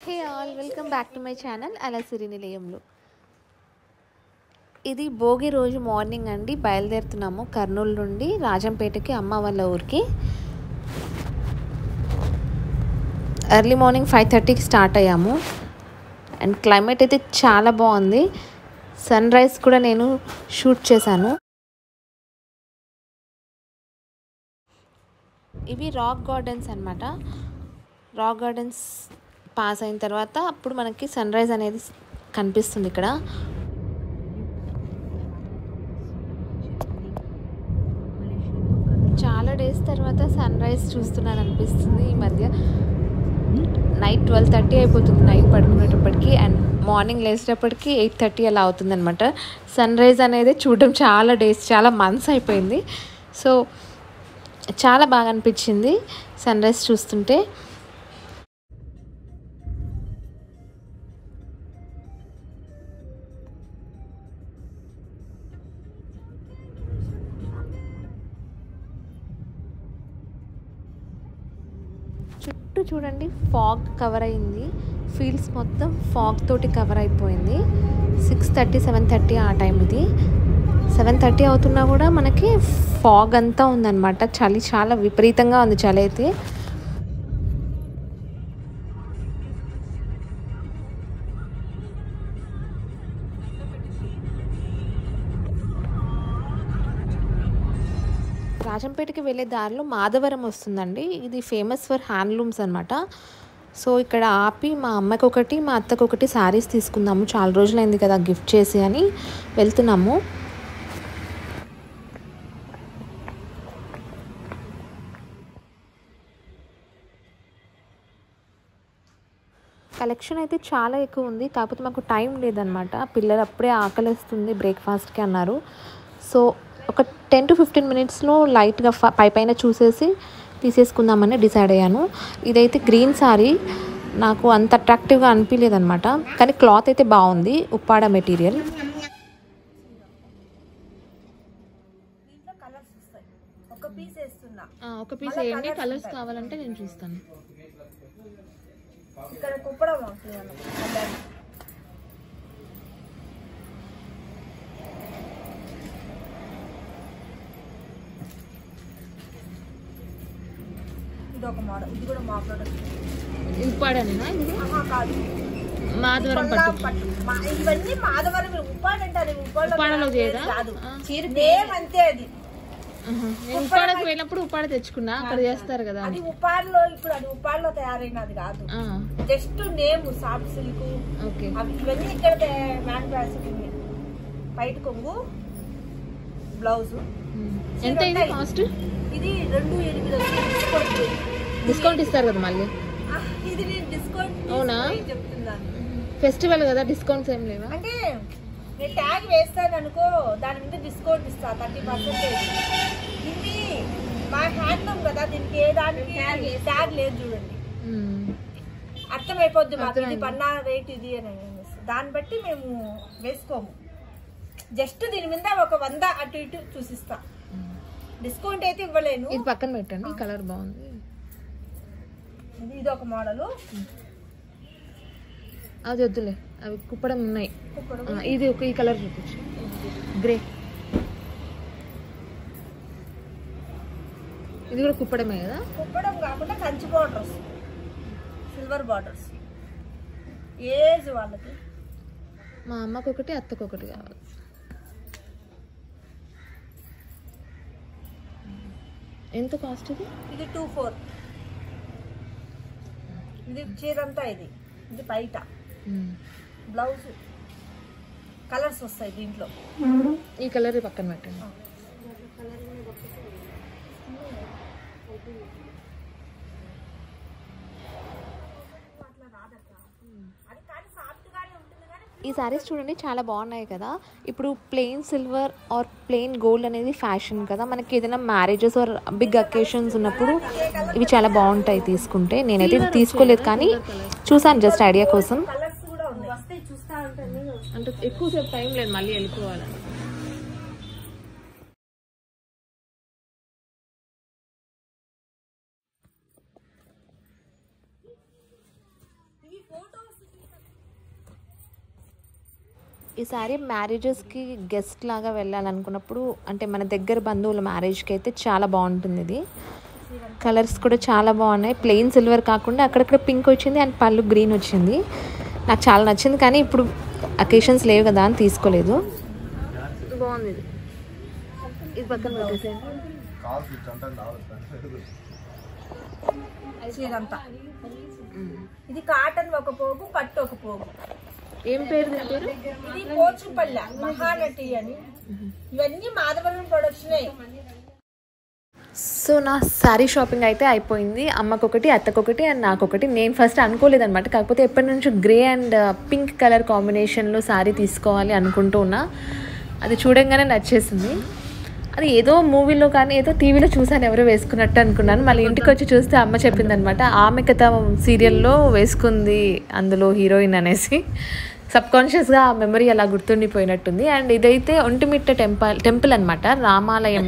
Hey all, welcome back to my channel అలా సిరి నిలయంలో. ఇది భోగి రోజు మార్నింగ్ అండి. బయలుదేరుతున్నాము కర్నూలు నుండి రాజంపేటకి, అమ్మ వాళ్ళ ఊరికి. ఎర్లీ మార్నింగ్ 5:30కి స్టార్ట్ అయ్యాము. అండ్ క్లైమేట్ అయితే చాలా బాగుంది. సన్ రైజ్ కూడా నేను షూట్ చేశాను. ఇవి రాక్ గార్డెన్స్ అన్నమాట. రాక్ గార్డెన్స్ పాస్ అయిన తర్వాత అప్పుడు మనకి సన్ రైజ్ అనేది కనిపిస్తుంది. ఇక్కడ చాలా డేస్ తర్వాత సన్ రైజ్ చూస్తున్నాను అనిపిస్తుంది. ఈ మధ్య నైట్ 12:30 అయిపోతుంది నైట్ పడుకునేటప్పటికి, అండ్ మార్నింగ్ లేచేటప్పటికి 8:30 అలా అవుతుంది అనమాట. సన్ రైజ్ అనేది చూడడం చాలా డేస్, చాలా మంత్స్ అయిపోయింది. సో చాలా బాగా అనిపించింది సన్ రైజ్ చూస్తుంటే. చుట్టూ చూడండి, ఫాగ్ కవర్ అయింది. ఫీల్డ్స్ మొత్తం ఫాగ్ తోటి కవర్ అయిపోయింది. 6:30, 7:30 ఆ టైం. ఇది 7:30 అవుతున్నా కూడా మనకి ఫాగ్ అంతా ఉందన్నమాట. చలి చాలా విపరీతంగా ఉంది చలి అయితే. రాజంపేటకి వెళ్ళే దారిలో మాధవరం వస్తుందండి. ఇది ఫేమస్ ఫర్ హ్యాండ్లూమ్స్ అనమాట. సో ఇక్కడ ఆపి మా అమ్మకి ఒకటి, మా అత్తకు ఒకటి శారీస్ తీసుకుందాము, చాలా రోజులైంది కదా గిఫ్ట్ చేసి అని వెళ్తున్నాము. కలెక్షన్ అయితే చాలా ఎక్కువ ఉంది, కాకపోతే మాకు టైం లేదనమాట. పిల్లలు అప్పుడే ఆకలిస్తుంది బ్రేక్ఫాస్ట్కి అన్నారు. సో ఒక 10 to 15 మినిట్స్లో లైట్గా పైన చూసేసి తీసేసుకుందామని డిసైడ్ అయ్యాను. ఇదైతే గ్రీన్ శారీ, నాకు అంత అట్రాక్టివ్గా అనిపించలేదన్నమాట. కానీ క్లాత్ అయితే బాగుంది, ఉప్పాడ మెటీరియల్. ఒక పీస్ వేయండి, కలర్స్ కావాలంటే నేను చూస్తాను. ఇక్కడ కుప్పడం ఇది ఒక మోడల్. ఇది కూడా మా ప్రొడక్ట్. ఉప్పాడనేనా? కాదు, మాధవరం పట్టు. ఇవన్నీ మాధవరం. ఉప్పాడు అంటారు. ఉప్పాడలో చేయదా? సేమ్ అంతే. అది నేను ఉప్పాడకు వెళ్ళినప్పుడు ఉప్పాడ తెచ్చుకున్నా, అక్కడ చేస్తారు కదా. అది ఉప్పాడలో, ఇప్పుడు అది ఉప్పాడలో తయారైనది కాదు, జస్ట్ నేమ్ సాఫ్ట్ సిల్క్. ఇవన్నీ ఇక్కడ మ్యానుఫ్యాక్చరింగ్. బయట కొంగు, బ్లౌజ్. ఎంత ఇది కాస్ట్? ఇది 2,800. డిస్కౌంట్ ఇస్తారు కదా మళ్ళీ. ఇది నేను డిస్కౌంట్ అవునా చెప్తున్నాను. ఫెస్టివల్ కదా, డిస్కౌంట్స్ ఏం లేవా? అంటే నేను ట్యాగ్ వేస్తాను అనుకో, దాని మీద డిస్కౌంట్ ఇస్తా 30%. ఇది మా హ్యాండ్లూమ్ కదా, దీనికి ఏ దానికి ట్యాగ్ లేదు చూడండి. అర్థమైపోద్ది మాకు ఇది పన్నా రేట్ ఇది అని. దాన్ని బట్టి మేము వేసుకోము. జస్ట్ దీని మీద ఒక 100 అటు ఇటు చూసిస్తా. డిస్కౌంట్ అయితే ఇవ్వలేను. ఇది పక్కన పెట్టండి, కలర్ బాగుంది. ఇది ఒక మోడల్. అది వద్దులే, అవి కుప్పడం ఉన్నాయి. ఇది ఒక ఈ కలర్ చూపించు, గ్రే. ఇది కూడా కుప్పడమే కదా? కుప్పడం కాకుండా Kanchi borders, silver borders. Age వాళ్ళకి. మా అమ్మకి ఒకటి, అత్తకు ఒకటి కావాలి. ఎంత కాస్ట్ ఇది? ఇది 24. ఇది చీరంతా. ఇది బయట బ్లౌజ్. కలర్స్ వస్తాయి దీంట్లో. ఈ కలర్ పక్కన పెట్టండి. ఈ శారీస్ చూడండి చాలా బాగున్నాయి కదా. ఇప్పుడు plain silver or plain gold అనేది ఫ్యాషన్ కదా. మనకి ఏదైనా మ్యారేజెస్ ఆర్ బిగ్ అకేషన్స్ ఉన్నప్పుడు ఇవి చాలా బాగుంటాయి తీసుకుంటే. నేనైతే తీసుకోలేదు కానీ చూసాను జస్ట్ ఐడియా కోసం. అంటే ఎక్కువసేపు టైం లేదు, మళ్ళీ వెళ్ళిపోవాలని. ఫోటో ఈసారి మ్యారేజెస్కి గెస్ట్ లాగా వెళ్ళాలనుకున్నప్పుడు అంటే మన దగ్గర బంధువుల మ్యారేజ్కి అయితే చాలా బాగుంటుంది ఇది. కలర్స్ కూడా చాలా బాగున్నాయి. ప్లెయిన్ సిల్వర్ కాకుండా అక్కడక్కడ పింక్ వచ్చింది అండ్ పళ్ళు గ్రీన్ వచ్చింది. నాకు చాలా నచ్చింది, కానీ ఇప్పుడు అకేషన్స్ లేవు కదా అని తీసుకోలేదు. బాగుంది ఇది. ఇది పక్కన పెట్టేసేయండి. చీరంతా ఇది కాటన్ ఒక పోగు, పట్టు ఒక పోగు. ఏం పేరు పేరు? ఇది పోచుపల్లి మహానటి అని. ఇవన్నీ మాధవరం ప్రొడక్షనే. సో నా శారీ షాపింగ్ అయితే అయిపోయింది. అమ్మకొకటి, అత్తకొకటి అండ్ నాకొకటి. నేను ఫస్ట్ అనుకోలేదన్నమాట, కాకపోతే ఎప్పటి నుంచో గ్రే అండ్ పింక్ కలర్ కాంబినేషన్లో శారీ తీసుకోవాలి అనుకుంటూ ఉన్నా. అది చూడంగానే నచ్చేసింది. అది ఏదో మూవీలో కానీ ఏదో టీవీలో చూసాను, ఎవరో వేసుకున్నట్టు అనుకున్నాను. మళ్ళీ ఇంటికి వచ్చి చూస్తే అమ్మ చెప్పిందనమాట, ఆమె కథ సీరియల్లో వేసుకుంది అందులో హీరోయిన్ అనేసి. సబ్కాన్షియస్గా ఆ మెమరీ అలా గుర్తుండిపోయినట్టుంది. అండ్ ఇదైతే ఒంటిమిట్ట టెంపుల్ అనమాట, రామాలయం,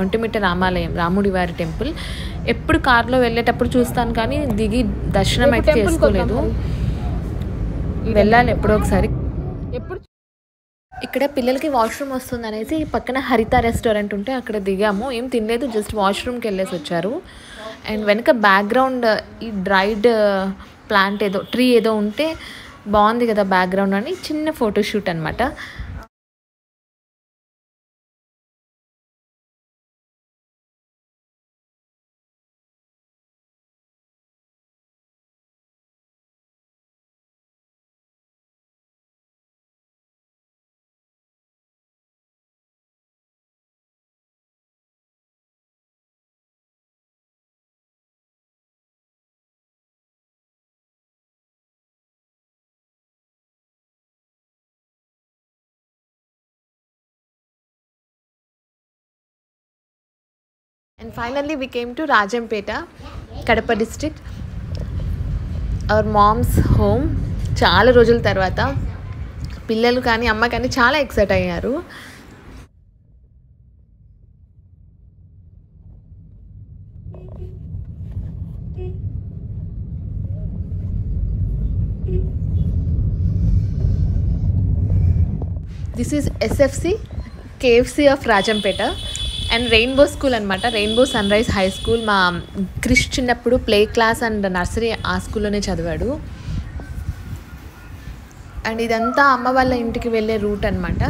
ఒంటిమిట్ట రామాలయం, రాముడి వారి టెంపుల్. ఎప్పుడు కార్లో వెళ్ళేటప్పుడు చూస్తాను కానీ దిగి దర్శనం అయితే చేసుకోలేదు. వెళ్ళాలి ఎప్పుడో ఒకసారి. ఇక్కడ పిల్లలకి వాష్రూమ్ వస్తుంది అనేసి పక్కన హరిత రెస్టారెంట్ ఉంటే అక్కడ దిగాము. ఏం తినలేదు, జస్ట్ వాష్రూమ్కి వెళ్ళేసి వచ్చారు. అండ్ వెనక బ్యాక్గ్రౌండ్ ఈ డ్రైడ్ ప్లాంట్ ఏదో ట్రీ ఏదో ఉంటే బాగుంది కదా బ్యాక్గ్రౌండ్ అని చిన్న ఫోటోషూట్ అనమాట. And finally we came to Rajampeta, Kadapa district, our mom's home. చాలా రోజుల తర్వాత పిల్లలు కానీ అమ్మ కానీ చాలా ఎక్సైట్ అయ్యారు. This is SFC KFC of Rajampet and rainbow school అనమాట, rainbow sunrise high school. మా క్రిష్ చిన్నప్పుడు ప్లే క్లాస్ అండ్ నర్సరీ ఆ స్కూల్లోనే చదివాడు. అండ్ ఇదంతా అమ్మ వాళ్ళ ఇంటికి వెళ్ళే రూట్ అనమాట.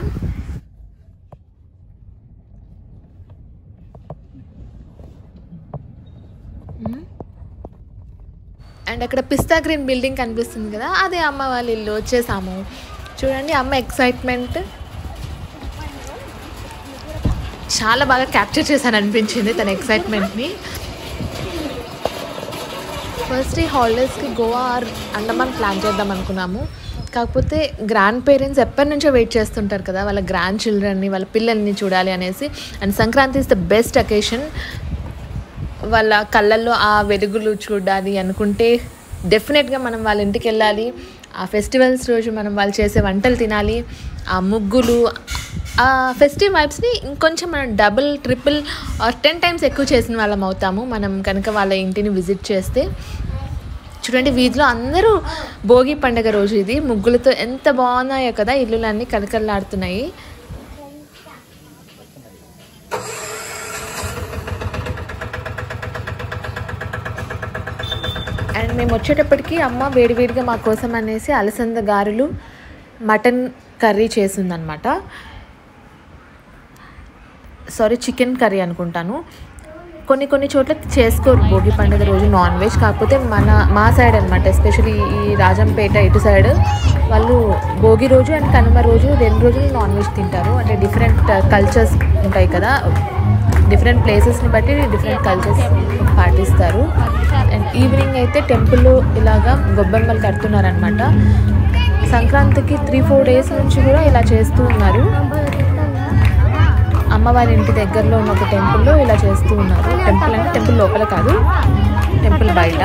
అండ్ అక్కడ పిస్తా గ్రీన్ బిల్డింగ్ కనిపిస్తుంది కదా, అదే అమ్మ వాళ్ళ ఇల్లు. వచ్చేసాము. చూడండి అమ్మ ఎక్సైట్మెంట్ చాలా బాగా క్యాప్చర్ చేశాను అనిపించింది తన ఎక్సైట్మెంట్ని. ఫస్ట్ ఈ హాలిడేస్కి గోవా ఆర్ అండమాన్ ప్లాన్ చేద్దాం అనుకున్నాము. కాకపోతే గ్రాండ్ పేరెంట్స్ ఎప్పటి నుంచో వెయిట్ చేస్తుంటారు కదా వాళ్ళ గ్రాండ్ చిల్డ్రన్ని, వాళ్ళ పిల్లల్ని చూడాలి అనేసి. And Sankranti is the best occasion. వాళ్ళ కళ్ళల్లో ఆ వెలుగులు చూడాలి అనుకుంటే డెఫినెట్గా మనం వాళ్ళ ఇంటికి వెళ్ళాలి. ఆ ఫెస్టివల్స్ రోజు మనం వాళ్ళు చేసే వంటలు తినాలి. ఆ ముగ్గులు, ఆ ఫెస్టివ్ వైబ్స్ని ఇంకొంచెం మనం డబుల్, ట్రిపుల్ ఆర్ 10 times ఎక్కువ చేసిన వాళ్ళం అవుతాము మనం కనుక వాళ్ళ ఇంటిని విజిట్ చేస్తే. చూడండి వీధిలో అందరూ భోగి పండుగ రోజు ఇది ముగ్గులతో ఎంత బాగున్నాయో కదా, ఇల్లులన్నీ కలకలలాడుతున్నాయి. అండ్ మేము వచ్చేటప్పటికి అమ్మ వేడివేడిగా మా కోసం అనేసి అలసంద గారెలు, మటన్ కర్రీ చేసిందనమాట. సారీ, చికెన్ కర్రీ అనుకుంటాను. కొన్ని చోట్ల చేసుకోరు భోగి పండుగ రోజు నాన్ వెజ్. కాకపోతే మా సైడ్ అనమాట, ఎస్పెషలీ ఈ రాజంపేట ఇటు సైడ్ వాళ్ళు భోగి రోజు అండ్ కనుమ రోజు 2 రోజులు నాన్ వెజ్ తింటారు. అంటే డిఫరెంట్ కల్చర్స్ ఉంటాయి కదా, డిఫరెంట్ ప్లేసెస్ని బట్టి డిఫరెంట్ కల్చర్స్ పాటిస్తారు. అండ్ ఈవినింగ్ అయితే టెంపుల్లో ఇలాగా గొబ్బెమ్మలు కడుతున్నారనమాట. సంక్రాంతికి 3-4 days నుంచి కూడా ఇలా చేస్తూ ఉన్నారు. అమ్మవారి ఇంటి దగ్గరలో ఉన్న ఒక టెంపుల్లో ఇలా చేస్తూ ఉన్నారు. టెంపుల్ అంటే టెంపుల్ లోపల కాదు, టెంపుల్ బయట.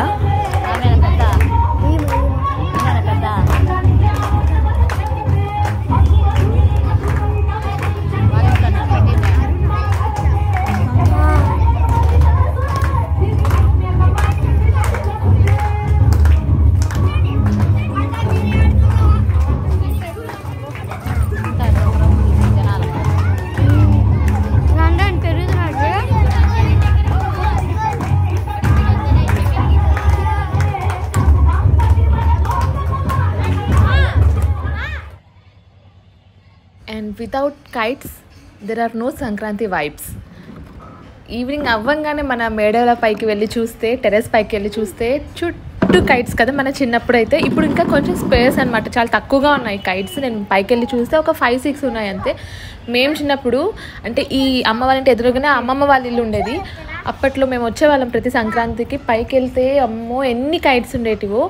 Without kites there are no Sankranti vibes. Evening అవ్వంగానే మన మేడల పైకి వెళ్ళి చూస్తే, టెర్రస్ పైకి వెళ్ళి చూస్తే చుట్టూ కైట్స్ కదా మన చిన్నప్పుడు అయితే. ఇప్పుడు ఇంకా కొంచెం స్పేస్ అనమాట, చాలా తక్కువగా ఉన్నాయి కైట్స్. నేను పైకి వెళ్ళి చూస్తే ఒక 5-6 ఉన్నాయి అంతే. మేము చిన్నప్పుడు అంటే ఈ అమ్మ వాళ్ళ ఇంటి ఎదురుగానే అమ్మమ్మ వాళ్ళ ఇల్లు ఉండేది. అప్పట్లో మేము వచ్చేవాళ్ళం ప్రతి సంక్రాంతికి. పైకి వెళ్తే అమ్మో ఎన్ని కైట్స్ ఉండేటివో.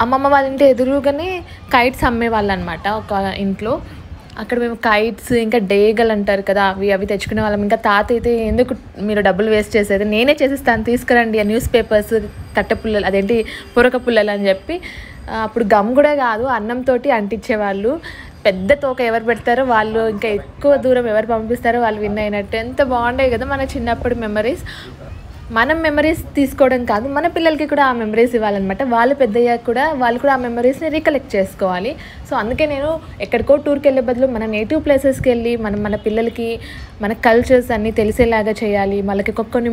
అమ్మమ్మ వాళ్ళ ఇంటి ఎదురుగానే కైట్స్ అమ్మేవాళ్ళు అనమాట ఒక ఇంట్లో. అక్కడ మేము కైట్స్ ఇంకా డేగలు అంటారు కదా, అవి తెచ్చుకునే వాళ్ళం. ఇంకా తాత అయితే ఎందుకు మీరు డబ్బులు వేస్ట్ చేసేది, నేనే చేసిస్తాను తీసుకురండి ఆ న్యూస్ పేపర్స్, కట్టె పుల్లలు, అదేంటి పొరక పుల్లలు అని చెప్పి. అప్పుడు గమ్ కూడా కాదు, అన్నంతో అంటించేవాళ్ళు. పెద్ద తోక ఎవరు పెడతారో వాళ్ళు, ఇంకా ఎక్కువ దూరం ఎవరు పంపిస్తారో వాళ్ళు విన్ అయినట్టు. ఎంత బాగుండేవి కదా మన చిన్నప్పుడు మెమరీస్. మనం మెమరీస్ తీసుకోవడం కాదు, మన పిల్లలకి కూడా ఆ మెమరీస్ ఇవ్వాలన్నమాట. వాళ్ళు పెద్దయ్యాక కూడా వాళ్ళు కూడా ఆ మెమరీస్ని రీకలెక్ట్ చేసుకోవాలి. సో అందుకే నేను ఎక్కడికో టూర్కి వెళ్ళే బదులు మన నేటివ్ ప్లేసెస్కి వెళ్ళి మన పిల్లలకి మన కల్చర్స్ అన్నీ తెలిసేలాగా చేయాలి, వాళ్ళకి కొన్ని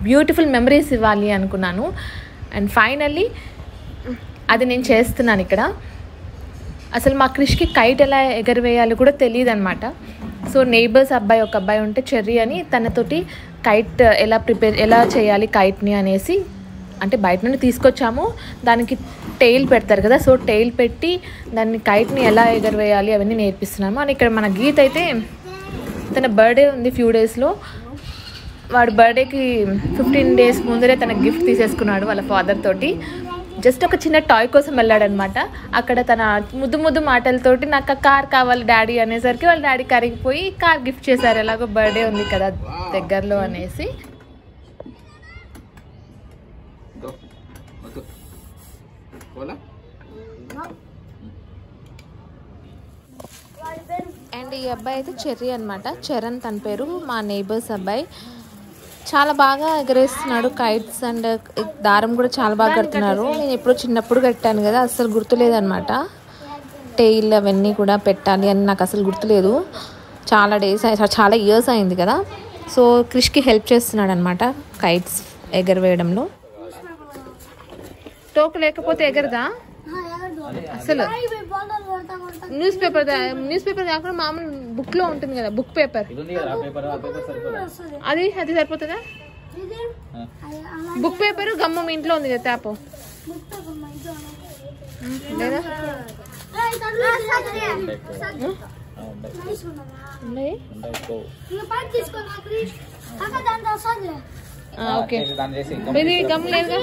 బ్యూటిఫుల్ మెమరీస్ ఇవ్వాలి అనుకున్నాను. అండ్ ఫైనల్లీ అది నేను చేస్తున్నాను ఇక్కడ. అసలు మా క్రిష్కి కైట్ ఎలా ఎగరవేయాలో కూడా తెలియదు అనమాట. సో నైబర్స్ అబ్బాయి ఒక అబ్బాయి ఉంటే చెర్రీ అని, తనతోటి కైట్ ఎలా చేయాలి కైట్ని అనేసి, అంటే బయట నుండి తీసుకొచ్చాము. దానికి టెయిల్ పెడతారు కదా, సో టెయిల్ పెట్టి దాన్ని కైట్ని ఎలా ఎగరవేయాలి అవన్నీ నేర్పిస్తున్నాము. అని ఇక్కడ మన గీత్ అయితే తన బర్త్డే ఉంది ఫ్యూ డేస్లో. వాడు బర్త్డేకి 15 days ముందరే తన గిఫ్ట్ తీసేసుకున్నాడు వాళ్ళ ఫాదర్ తోటి. జస్ట్ ఒక చిన్న టాయ్ కోసం వెళ్ళాడనమాట. అక్కడ తన ముద్దు మాటలతోటి నాకు కార్ కావాలి డాడీ అనేసరికి వాళ్ళ డాడీ కరిగిపోయి కార్ గిఫ్ట్ చేశారు. ఎలాగో బర్త్డే ఉంది కదా దగ్గరలో అనేసి. అండ్ ఈ అబ్బాయి అయితే చెర్రీ అనమాట, చరణ్ తన పేరు, మా నైబర్స్ అబ్బాయి. చాలా బాగా ఎగరేస్తున్నాడు కైట్స్. అండ్ దారం కూడా చాలా బాగా కడుతున్నారు. నేను ఎప్పుడో చిన్నప్పుడు కట్టాను కదా, అసలు గుర్తులేదనమాట. టెయిల్ అవన్నీ కూడా పెట్టాలి అని నాకు అసలు గుర్తులేదు. చాలా ఇయర్స్ అయింది కదా. సో క్రిష్కి హెల్ప్ చేస్తున్నాడు అనమాట కైట్స్ ఎగరవేయడంలో. టోకు లేకపోతే ఎగరదా అసలు. న్యూస్ పేపర్ కాకుండా మామూలు బుక్ లో ఉంటుంది కదా, బుక్ పేపర్, అది సరిపోతుందా? బుక్ పేపర్ గమ్ము మీ ఇంట్లో ఉంది కదా, తాపు లేదా? ఓకే, ఇది గమ్ లేదు.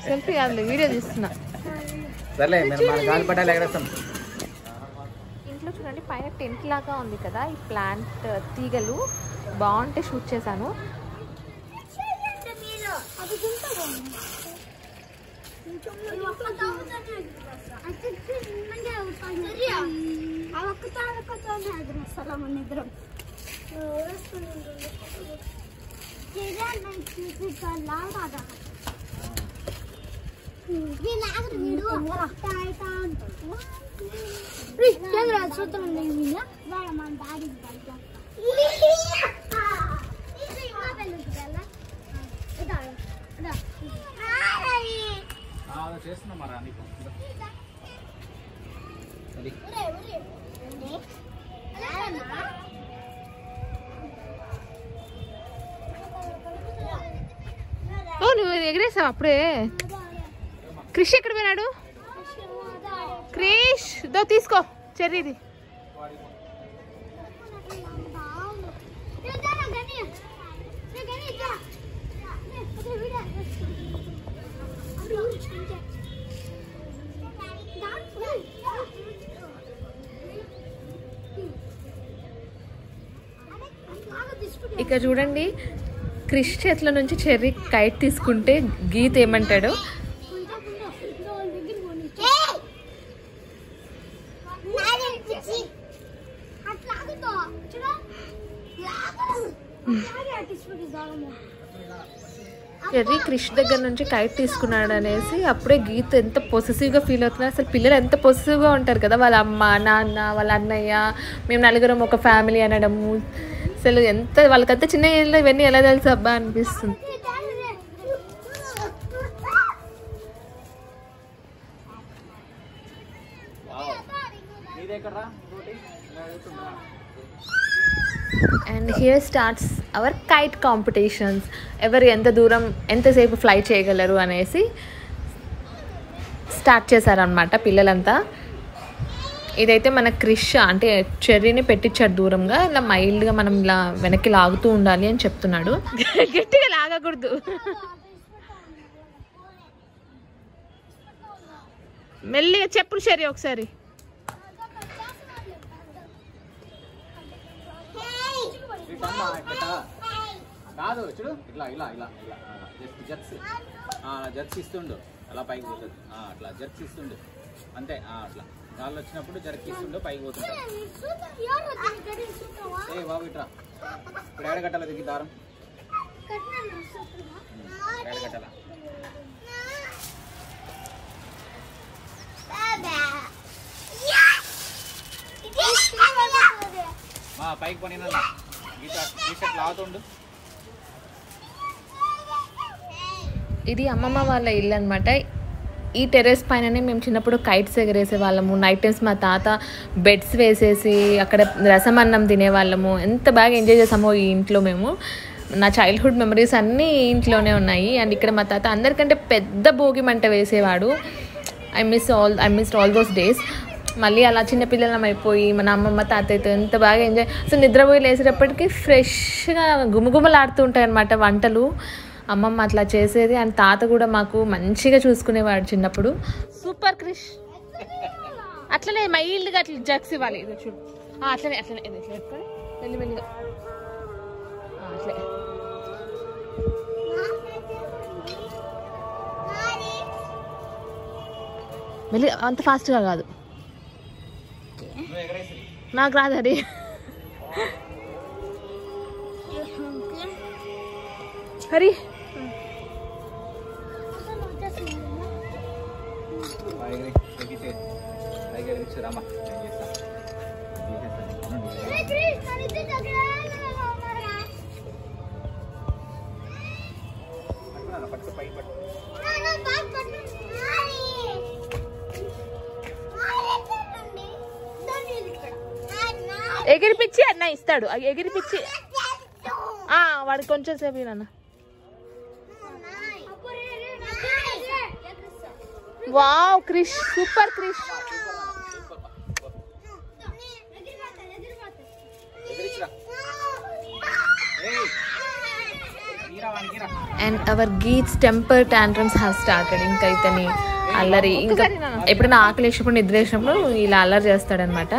సెల్ఫీ కాదు, వీడియో తీస్తున్నా. ఇంట్లో చూడండి పైన టెంట్ లాగా ఉంది కదా, ఈ ప్లాంట్ తీగలు బాగుంటే షూట్ చేశాను. నువ్వు ఎగిరేసావు అప్పుడే. క్రిష్ ఎక్కడ పోయినాడు? క్రిష్ దో తీసుకో చెర్రీది. ఇక్కడ చూడండి, క్రిష్ చేతుల నుంచి చెర్రీ కైట్ తీసుకుంటే గీత్ ఏమంటాడు? చెర్రీ క్రిష్ దగ్గర నుంచి కైట్ తీసుకున్నాడు అనేసి అప్పుడే గీత్ ఎంత పొసెసివ్గా ఫీల్ అవుతున్నారు. అసలు పిల్లలు ఎంత పొసెసివ్గా ఉంటారు కదా, వాళ్ళ అమ్మ నాన్న వాళ్ళ అన్నయ్య మేము నలుగురం ఒక ఫ్యామిలీ అనడము. అసలు ఎంత వాళ్ళకంత చిన్న ఏజ్లో ఇవన్నీ ఎలా తెలుసు అబ్బా అనిపిస్తుంది. And here starts hour kite competitions. ఎవరు ఎంత దూరం ఎంతసేపు ఫ్లై చేయగలరు అనేసి స్టార్ట్ చేశారనమాట పిల్లలంతా. ఇదైతే మన క్రిష్ అంటే చెర్రీని పెట్టించాడు దూరంగా, ఇలా మైల్డ్గా మనం ఇలా వెనక్కి లాగుతూ ఉండాలి అని చెప్తున్నాడు. గట్టిగా లాగకూడదు. మెల్లిగా చెప్పులు చెర్రీ ఒకసారి. కాదు చూడు, ఇట్లా ఇలా ఇలా ఇలా జర్క్స్ ఇస్తుండు, అలా పైకి పోతుంది. అట్లా జర్క్స్ ఇస్తుండు అంతే. అట్లా గాల్లో వచ్చినప్పుడు జర్క్ ఇస్తుండు, పైకి పోతుంటాడు. ఏ బాబు ఇట్రా, ఇప్పుడు ఏడగట్టాల దిగి దారం, ఏడగట్టాల పైకి పోయినా టీషర్ట్ లాగుతుండు. ఇది అమ్మమ్మ వాళ్ళ ఇల్లు అనమాట. ఈ టెర్రస్ పైననే మేము చిన్నప్పుడు కైట్స్ ఎగరేసే వాళ్ళము. నైట్ టైమ్స్ మా తాత బెడ్స్ వేసేసి అక్కడ రసం అన్నం తినేవాళ్ళము. ఎంత బాగా ఎంజాయ్ చేసామో ఈ ఇంట్లో మేము. నా చైల్డ్హుడ్ మెమరీస్ అన్నీ ఈ ఇంట్లోనే ఉన్నాయి. అండ్ ఇక్కడ మా తాత అందరికంటే పెద్ద భోగి మంట వేసేవాడు. I miss all those days. మళ్ళీ అలా చిన్నపిల్లలం అయిపోయి మన అమ్మమ్మ తాతయ్యతో ఎంత బాగా ఎంజాయ్. అసలు నిద్రపోయి లేసేటప్పటికి ఫ్రెష్గా గుమగుమలాడుతూ ఉంటాయి అన్నమాట వంటలు. అమ్మమ్మ అట్లా చేసేది. అండ్ తాత కూడా మాకు మంచిగా చూసుకునేవాడు చిన్నప్పుడు. సూపర్ క్రిష్. అట్లనే మైల్డ్గా అట్లా జగ్స్ ఇవ్వాలి. ఇది చూడు, అట్లనే అట్లనే ఇట్లా పెట్టుకొని మెల్లిమెల్లిగా అట్లే. మెల్లి అంత ఫాస్ట్గా కాదు, నాకు రాదు అది. హరి ఎగిరిపిచ్చి అన్న ఇస్తాడు. ఎగిరిపిచ్చి వాడికి కొంచెం సేపు నాన్న. Wow Krish, super Krish. And our Geet's temper tantrums have started. ఇంకా ఇతని అల్లరి, ఇంకా ఎప్పుడైనా ఆకలి వేసినప్పుడు నిద్ర వేసినప్పుడు ఇలా అల్లరి చేస్తాడనమాట.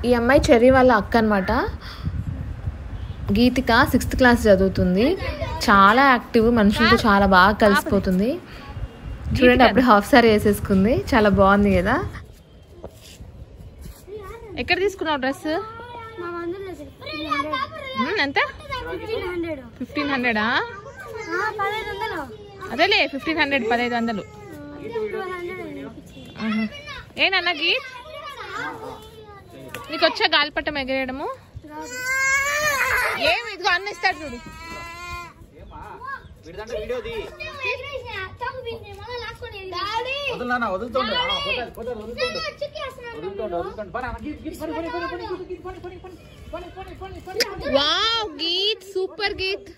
ఈ అమ్మాయి చెర్రీ వాళ్ళ అక్క అనమాట. గీతిక 6th క్లాస్ చదువుతుంది. చాలా యాక్టివ్, మనుషులతో చాలా బాగా కలిసిపోతుంది. చూడండి, అప్పుడు హాఫ్ సారీ వేసేసుకుంది. చాలా బాగుంది కదా. ఎక్కడ తీసుకున్నావు డ్రెస్? ఎంత? 1500. అదేలే 1500, 1500. ఏనన్నా గీత్, నీకు వచ్చా గాలిపట్టం ఎగరేయడము? ఏమి ఇదిగో అన్న ఇస్తాడు చూడు. Wow Geet, super Geet.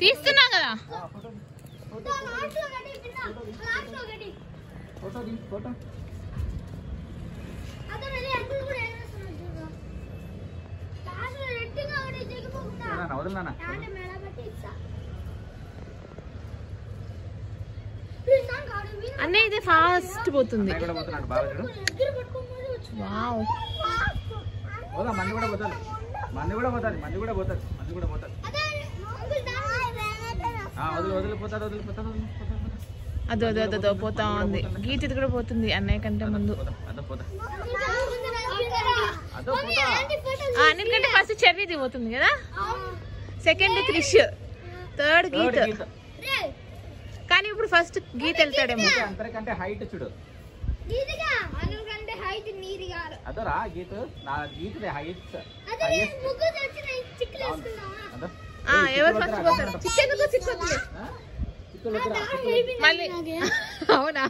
తీస్తున్నా కదా. అన్నీ ఇది ఫాస్ట్ పోతుంది. వావ్, మంది కూడా పోతారు, మంది కూడా పోతారు, మంది కూడా పోతారు, మంది కూడా పోతారు. వదిలిపోతారు, వదిలిపోతారు. అదో అదో అదో పోతా ఉంది. గీత ఇది కూడా పోతుంది అన్నయ్య కంటే ముందు. అన్నిటికంటే ఫస్ట్ చెర్రీది పోతుంది కదా, సెకండ్ క్రిష్, థర్డ్ గీత్. కానీ ఇప్పుడు ఫస్ట్ గీత్ వెళ్తాడేమో. అందరికంటే హైట్ చూడు, అదరా గీత్ నా గీత్ హైట్. ఎవరు ఫస్ట్ పోతారు? మళ్ళీ అవునా?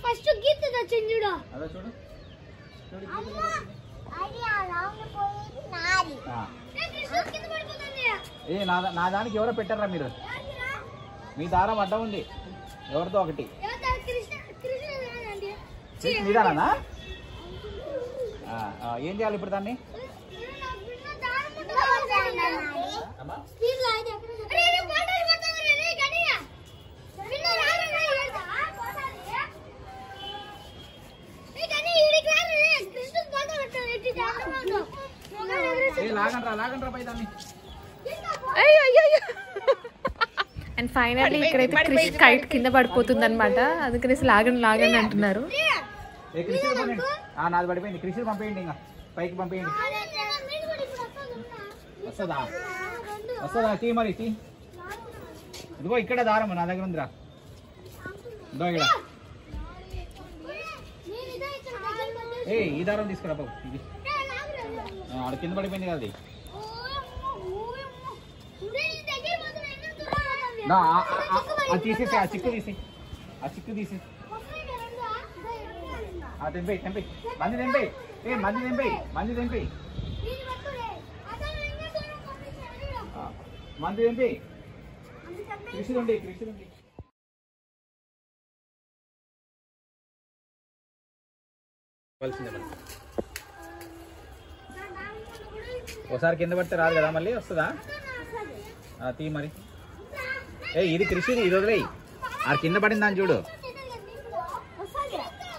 ఫస్ట్ గీత వచ్చింది చూడు. నా దానికి ఎవరో పెట్టారా మీరు? మీ దారం అడ్డం ఉంది, ఎవరితో ఒకటి మీదానా? ఏం చేయాలి ఇప్పుడు దాన్ని? అండ్ ఫైనల్లీ ఇక్కడైతే క్రిష్ కైట్ కింద పడిపోతుంది అనమాట, అందుకనేసి లాగండి అంటున్నారు. నాది పడిపోయింది, కృషి పంపేయండి, ఇంకా పైకి పంపేయండి. వస్తుందా తీ మరి తీ. ఇదిగో ఇక్కడ దారం నా దగ్గర ఉందిరా, ఇదో ఇక్కడ. ఈ దారం తీసుకురా బాబు, ఇది ఆడ కింద పడిపోయింది కదా. అది తీసేసి, ఆ చిక్కు తీసి, తెంపేయి మంది తెంపేయి, మంది తెంపేయి. కృషి ఉండి ఒకసారి కింద పడితే రాదు కదా, మళ్ళీ వస్తుందా? తీ మరి. ఇది కృషిది, ఇది వదిలేయి. ఆ కింద పడింది అని చూడు,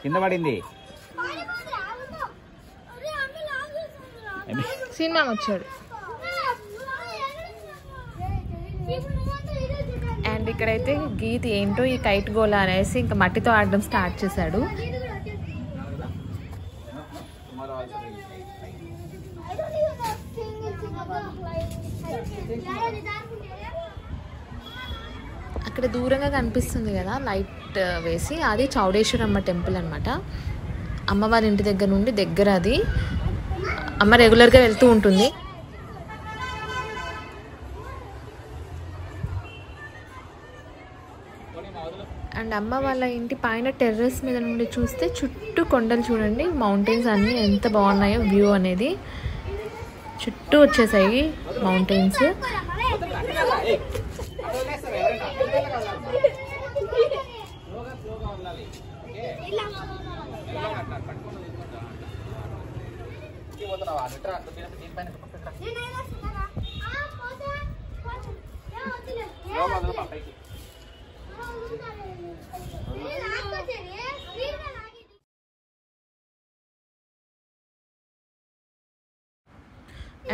కింద పడింది. సినిమా వచ్చాడు. అండ్ ఇక్కడైతే గీత్ ఏంటో ఈ కైట్ గోలా అనేసి ఇంకా మట్టితో ఆడడం స్టార్ట్ చేశాడు. అక్కడ దూరంగా కనిపిస్తుంది కదా లైట్ వేసి, అది చౌడేశ్వరమ్మ టెంపుల్ అనమాట. అమ్మవారి ఇంటి దగ్గర నుండి దగ్గర, అది అమ్మ రెగ్యులర్గా వెళ్తూ ఉంటుంది. అండ్ అమ్మ వాళ్ళ ఇంటి పైన టెర్రస్ మీద నుండి చూస్తే చుట్టూ కొండలు చూడండి, మౌంటైన్స్ అన్నీ ఎంత బాగున్నాయో వ్యూ అనేది. చుట్టూ వచ్చేసాయి మౌంటైన్స్.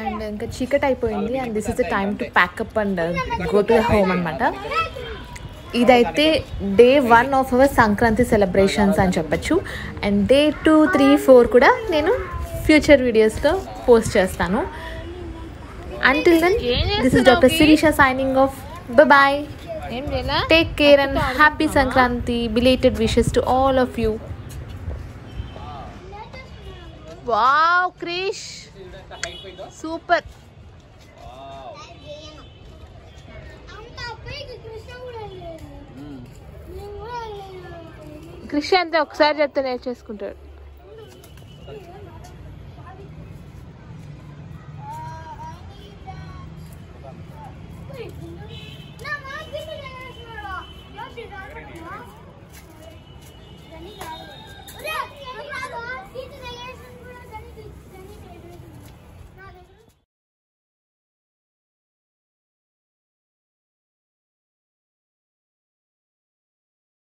అండ్ ఇంకా చీకటి అయిపోయింది. And this is the time to pack up and go to the home అనమాట. ఇదైతే day 1 of our Sankranti celebrations అని చెప్పచ్చు. అండ్ డే 2, 3, 4 కూడా నేను ఫ్యూచర్ వీడియోస్లో పోస్ట్ చేస్తాను. Until then, this is Dr. Sirisha signing off. Bye-bye. Take care and happy Sankranti. Belated wishes to all of you. Wow, Krish. Super. Krish ante okkasari chepte నేర్చేసుకుంటాడు.